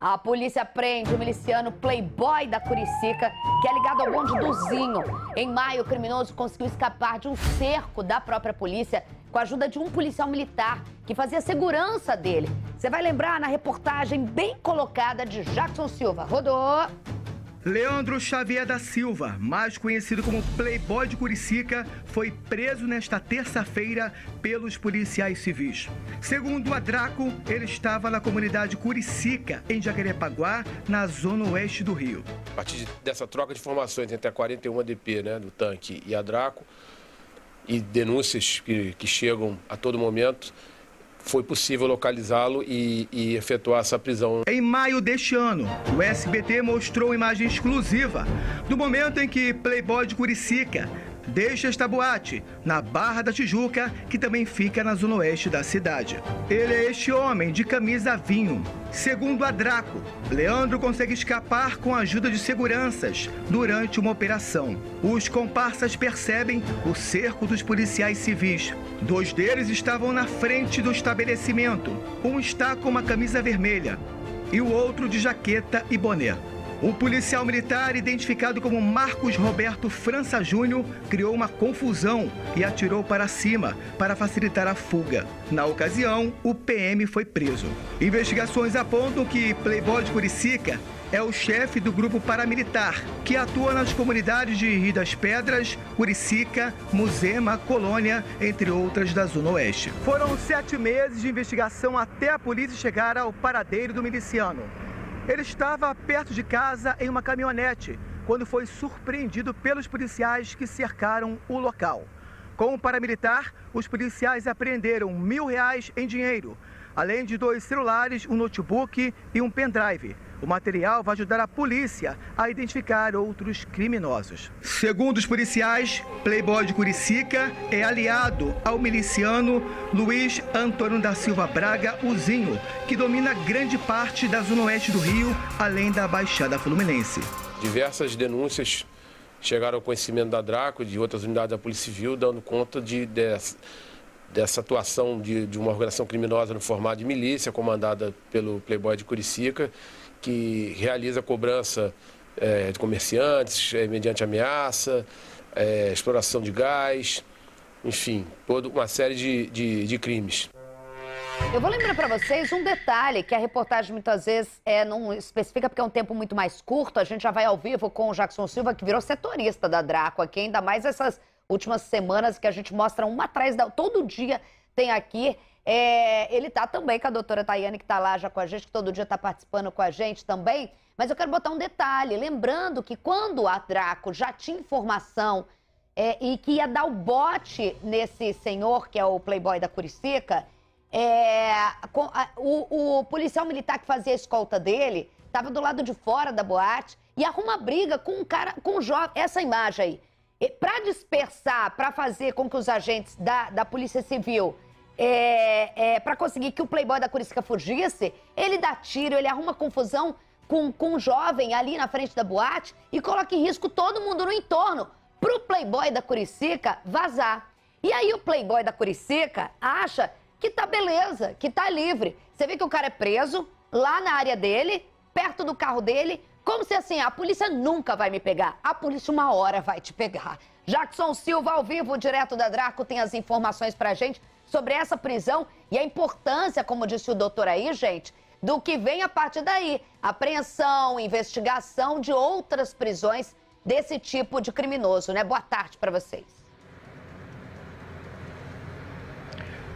A polícia prende o miliciano playboy da Curicica, que é ligado ao bonde do Zinho. Em maio, o criminoso conseguiu escapar de um cerco da própria polícia com a ajuda de um policial militar que fazia segurança dele. Você vai lembrar na reportagem bem colocada de Jackson Silva. Rodou! Leandro Xavier da Silva, mais conhecido como Playboy de Curicica, foi preso nesta terça-feira pelos policiais civis. Segundo a Draco, ele estava na comunidade Curicica, em Jacarepaguá, na zona oeste do Rio. A partir dessa troca de informações entre a 41 ADP, do tanque, e a Draco, e denúncias que chegam a todo momento, foi possível localizá-lo e efetuar essa prisão. Em maio deste ano, o SBT mostrou imagem exclusiva do momento em que Playboy de Curicica deixa esta boate na Barra da Tijuca, que também fica na zona oeste da cidade. Ele é este homem de camisa vinho. Segundo a Draco, Leandro consegue escapar com a ajuda de seguranças durante uma operação. Os comparsas percebem o cerco dos policiais civis. 2 deles estavam na frente do estabelecimento. Um está com uma camisa vermelha e o outro de jaqueta e boné. Um policial militar, identificado como Marcos Roberto França Júnior, criou uma confusão e atirou para cima para facilitar a fuga. Na ocasião, o PM foi preso. Investigações apontam que Playboy de Curicica é o chefe do grupo paramilitar, que atua nas comunidades de Rio das Pedras, Curicica, Muzema, Colônia, entre outras da Zona Oeste. Foram 7 meses de investigação até a polícia chegar ao paradeiro do miliciano. Ele estava perto de casa em uma caminhonete, quando foi surpreendido pelos policiais que cercaram o local. Com o paramilitar, os policiais apreenderam R$1.000 em dinheiro, além de 2 celulares, um notebook e um pendrive. O material vai ajudar a polícia a identificar outros criminosos. Segundo os policiais, Playboy de Curicica é aliado ao miliciano Luiz Antônio da Silva Braga, o Zinho, que domina grande parte da zona oeste do Rio, além da Baixada Fluminense. Diversas denúncias chegaram ao conhecimento da Draco e de outras unidades da Polícia Civil, dando conta dessa atuação de uma organização criminosa no formato de milícia, comandada pelo Playboy de Curicica, que realiza cobrança de comerciantes, mediante ameaça, exploração de gás, enfim, toda uma série de crimes. Eu vou lembrar para vocês um detalhe que a reportagem muitas vezes não especifica porque é um tempo muito mais curto. A gente já vai ao vivo com o Jackson Silva, que virou setorista da Draco aqui, ainda mais essas últimas semanas que a gente mostra uma atrás da... Todo dia tem aqui. Ele tá também com a doutora Tayane, que tá lá já com a gente, que todo dia tá participando com a gente também. Mas eu quero botar um detalhe, lembrando que quando a Draco já tinha informação e que ia dar o bote nesse senhor, que é o Playboy da Curicica, o policial militar que fazia a escolta dele tava do lado de fora da boate e arruma briga com um cara, com um jovem, essa imagem aí. Para dispersar, para fazer com que os agentes da Polícia Civil... para conseguir que o Playboy da Curicica fugisse, ele dá tiro, ele arruma confusão com um jovem ali na frente da boate e coloca em risco todo mundo no entorno pro Playboy da Curicica vazar. E aí o Playboy da Curicica acha que tá beleza, que tá livre. Você vê que o cara é preso lá na área dele, perto do carro dele, como se assim, a polícia nunca vai me pegar. A polícia uma hora vai te pegar. Jackson Silva, ao vivo, direto da Draco, tem as informações pra gente sobre essa prisão e a importância, como disse o doutor aí, gente, do que vem a partir daí. Apreensão, investigação de outras prisões desse tipo de criminoso, né? Boa tarde para vocês.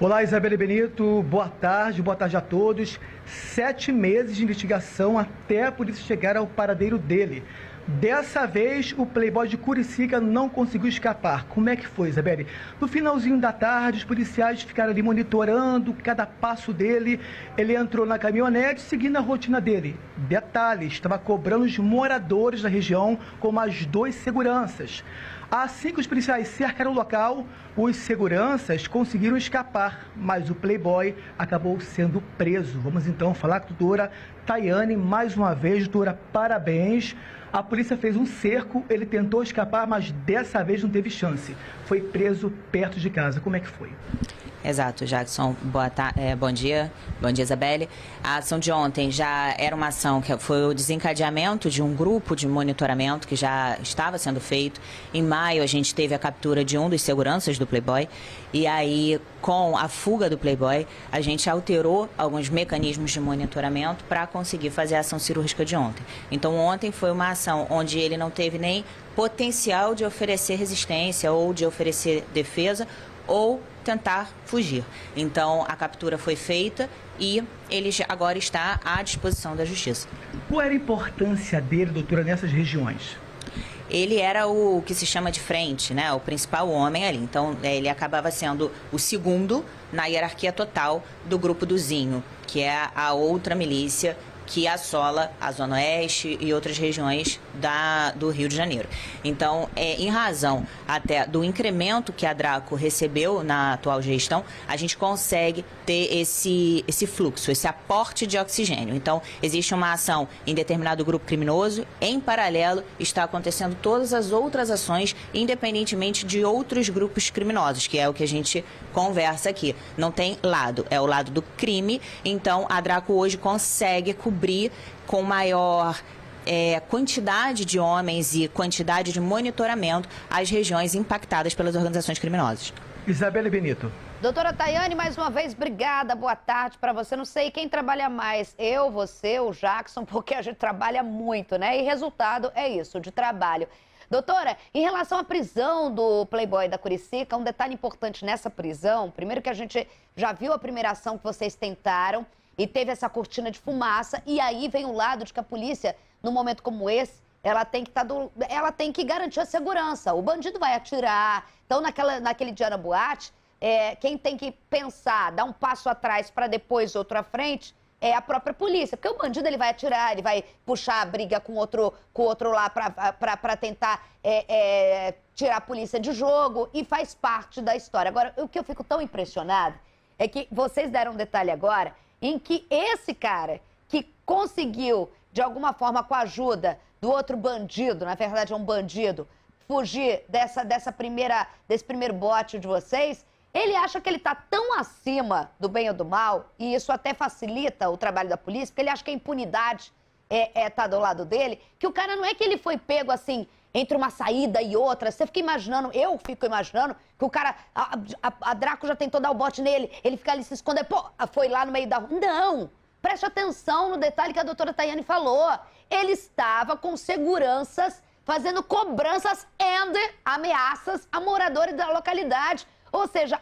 Olá, Isabelle Benito, boa tarde a todos. 7 meses de investigação até a polícia chegar ao paradeiro dele. Dessa vez, o Playboy de Curicica não conseguiu escapar. Como é que foi, Isabelle? No finalzinho da tarde, os policiais ficaram ali monitorando cada passo dele. Ele entrou na caminhonete, seguindo a rotina dele. Detalhe, estava cobrando os moradores da região com mais 2 seguranças. Assim que os policiais cercaram o local, os seguranças conseguiram escapar, mas o Playboy acabou sendo preso. Vamos então falar com a doutora Tayane mais uma vez. Doutora, parabéns. A polícia fez um cerco, ele tentou escapar, mas dessa vez não teve chance. Foi preso perto de casa. Como é que foi? Exato, Jackson. Bom dia, Isabelle. A ação de ontem já era uma ação que foi o desencadeamento de um grupo de monitoramento que já estava sendo feito. Em maio, a gente teve a captura de um dos seguranças do Playboy. E aí, com a fuga do Playboy, a gente alterou alguns mecanismos de monitoramento para conseguir fazer a ação cirúrgica de ontem. Então, ontem foi uma ação onde ele não teve nem potencial de oferecer resistência ou de oferecer defesa ou tentar fugir. Então, a captura foi feita e ele agora está à disposição da Justiça. Qual era a importância dele, doutora, nessas regiões? Ele era o que se chama de frente, né? O principal homem ali. Então, ele acabava sendo o segundo na hierarquia total do grupo do Zinho, que é a outra milícia que assola a Zona Oeste e outras regiões do Rio de Janeiro. Então, em razão até do incremento que a Draco recebeu na atual gestão, a gente consegue ter esse fluxo, esse aporte de oxigênio. Então, existe uma ação em determinado grupo criminoso, em paralelo está acontecendo todas as outras ações, independentemente de outros grupos criminosos, que é o que a gente conversa aqui. Não tem lado, é o lado do crime, então a Draco hoje consegue cobrir com maior quantidade de homens e quantidade de monitoramento as regiões impactadas pelas organizações criminosas. Isabelle Benito. Doutora Tayane, mais uma vez, obrigada, boa tarde para você. Não sei quem trabalha mais, eu, você, o Jackson, porque a gente trabalha muito, né? E resultado é isso, de trabalho. Doutora, em relação à prisão do Playboy da Curicica, um detalhe importante nessa prisão, primeiro que a gente já viu a primeira ação que vocês tentaram, e teve essa cortina de fumaça, e aí vem o lado de que a polícia, num momento como esse, ela tem que garantir a segurança. O bandido vai atirar. Então, naquele dia na boate, quem tem que pensar, dar um passo atrás para depois outro à frente, é a própria polícia. Porque o bandido ele vai atirar, ele vai puxar a briga com outro lá para tentar tirar a polícia de jogo, e faz parte da história. Agora, o que eu fico tão impressionado é que vocês deram um detalhe agora, em que esse cara que conseguiu, de alguma forma, com a ajuda do outro bandido, na verdade é um bandido, fugir desse primeiro bote de vocês, ele acha que ele está tão acima do bem ou do mal, e isso até facilita o trabalho da polícia, porque ele acha que a impunidade tá do lado dele, que o cara não é que ele foi pego assim, entre uma saída e outra. Você fica imaginando, eu fico imaginando, que o cara, a Draco já tentou dar o bote nele, ele fica ali se esconder, pô, foi lá no meio da rua. Não! Preste atenção no detalhe que a doutora Tayane falou. Ele estava com seguranças fazendo cobranças e ameaças a moradores da localidade. Ou seja,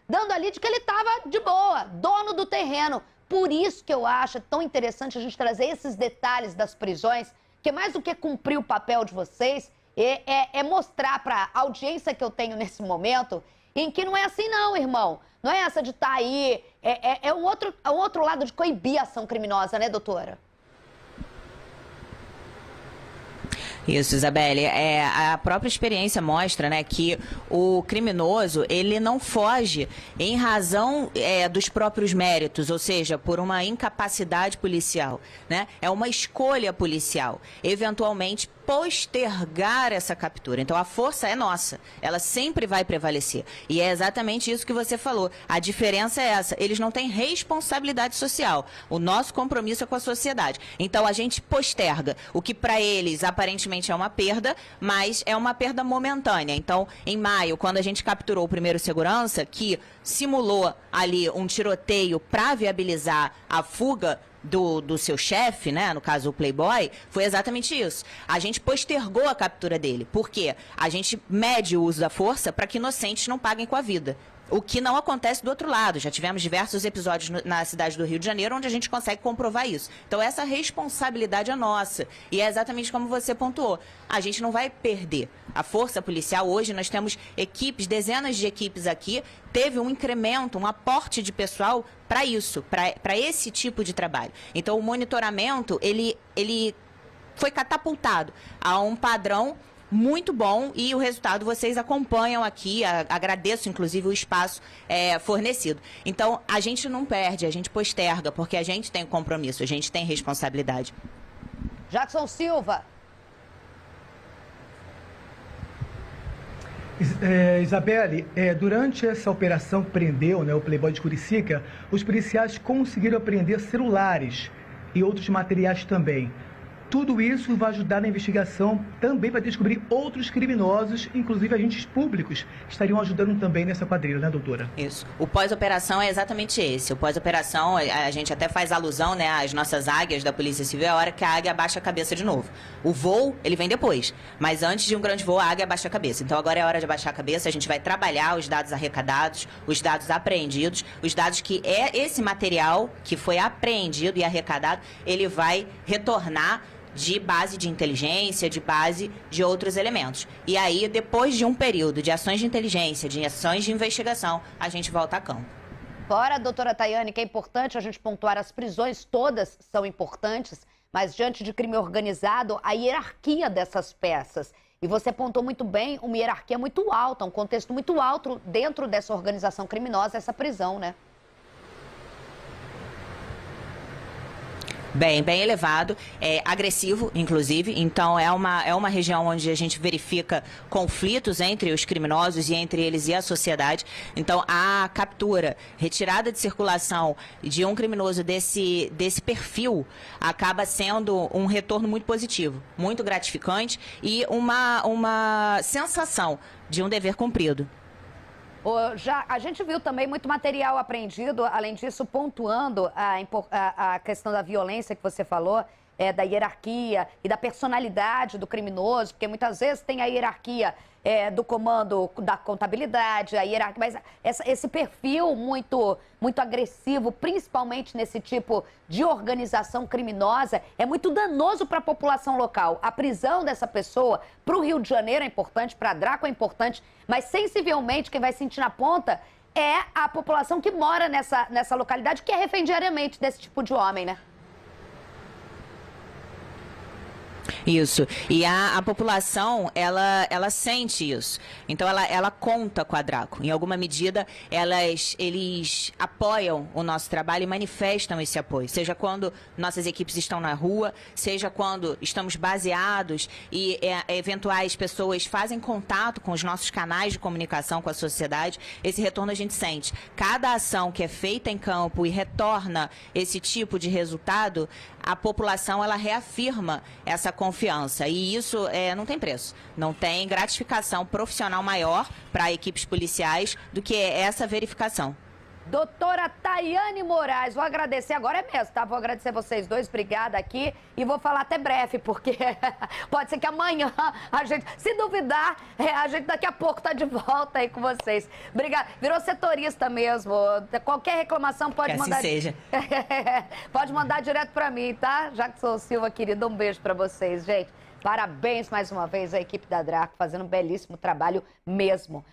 dando ali de que ele estava de boa, dono do terreno. Por isso que eu acho tão interessante a gente trazer esses detalhes das prisões, que mais do que cumprir o papel de vocês, é mostrar para a audiência que eu tenho nesse momento, em que não é assim não, irmão. Não é essa de estar aí, é um outro lado de coibir a ação criminosa, né, doutora? Isso, Isabelle. A própria experiência mostra, né, que o criminoso, ele não foge em razão dos próprios méritos, ou seja, por uma incapacidade policial, né? É uma escolha policial. Eventualmente, postergar essa captura. Então, a força é nossa. Ela sempre vai prevalecer. E é exatamente isso que você falou. A diferença é essa. Eles não têm responsabilidade social. O nosso compromisso é com a sociedade. Então, a gente posterga. O que para eles, aparentemente, é uma perda, mas é uma perda momentânea. Então, em maio, quando a gente capturou o primeiro segurança, que simulou ali um tiroteio para viabilizar a fuga do seu chefe, né, no caso o Playboy, foi exatamente isso. A gente postergou a captura dele. Por quê? A gente mede o uso da força para que inocentes não paguem com a vida. O que não acontece do outro lado. Já tivemos diversos episódios na cidade do Rio de Janeiro onde a gente consegue comprovar isso. Então, essa responsabilidade é nossa. E é exatamente como você pontuou. A gente não vai perder. A força policial, hoje nós temos equipes, dezenas de equipes aqui, teve um incremento, um aporte de pessoal para isso, para esse tipo de trabalho. Então, o monitoramento, ele foi catapultado a um padrão muito bom e o resultado vocês acompanham aqui. Agradeço, inclusive, o espaço fornecido. Então, a gente não perde, a gente posterga, porque a gente tem compromisso, a gente tem responsabilidade. Jackson Silva. Isabelle, durante essa operação que prendeu, né, o Playboy de Curicica, os policiais conseguiram apreender celulares e outros materiais também. Tudo isso vai ajudar na investigação, também vai descobrir outros criminosos, inclusive agentes públicos, que estariam ajudando também nessa quadrilha, né, doutora? Isso. O pós-operação é exatamente esse. O pós-operação, a gente até faz alusão, né, às nossas águias da Polícia Civil, é a hora que a águia abaixa a cabeça de novo. O voo, ele vem depois, mas antes de um grande voo, a águia abaixa a cabeça. Então agora é a hora de abaixar a cabeça, a gente vai trabalhar os dados arrecadados, os dados apreendidos, os dados que esse material que foi apreendido e arrecadado, ele vai retornar de base de inteligência, de base de outros elementos. E aí, depois de um período de ações de inteligência, de ações de investigação, a gente volta a campo. Fora, doutora Tayane, que é importante a gente pontuar, as prisões todas são importantes, mas diante de crime organizado, a hierarquia dessas peças. E você apontou muito bem, uma hierarquia muito alta, um contexto muito alto dentro dessa organização criminosa, essa prisão, né? Bem elevado, agressivo, inclusive. Então, é uma região onde a gente verifica conflitos entre os criminosos e entre eles e a sociedade. Então, a captura, retirada de circulação de um criminoso desse perfil acaba sendo um retorno muito positivo, muito gratificante e uma sensação de um dever cumprido. A gente viu também muito material apreendido, além disso, pontuando a questão da violência que você falou, da hierarquia e da personalidade do criminoso, porque muitas vezes tem a hierarquia do comando da contabilidade, a hierarquia, mas esse perfil muito agressivo, principalmente nesse tipo de organização criminosa, é muito danoso para a população local. A prisão dessa pessoa para o Rio de Janeiro é importante, para a Draco é importante, mas sensivelmente quem vai sentir na ponta é a população que mora nessa localidade, que é refém diariamente desse tipo de homem, né? Isso. E a população, ela sente isso. Então, ela conta com a Draco. Em alguma medida, eles apoiam o nosso trabalho e manifestam esse apoio. Seja quando nossas equipes estão na rua, seja quando estamos baseados e eventuais pessoas fazem contato com os nossos canais de comunicação com a sociedade, esse retorno a gente sente. Cada ação que é feita em campo e retorna esse tipo de resultado, a população, ela reafirma essa confiança. E isso não tem preço. Não tem gratificação profissional maior para equipes policiais do que essa verificação. Doutora Tayane Moraes, vou agradecer, agora é mesmo, tá? Vou agradecer vocês dois, obrigada aqui. E vou falar até breve, porque pode ser que amanhã a gente, se duvidar, a gente daqui a pouco tá de volta aí com vocês. Obrigada. Virou setorista mesmo. Qualquer reclamação pode mandar. Que assim seja. Pode mandar direto pra mim, tá? Jackson Silva, querido, um beijo pra vocês, gente. Parabéns mais uma vez à equipe da Draco, fazendo um belíssimo trabalho mesmo.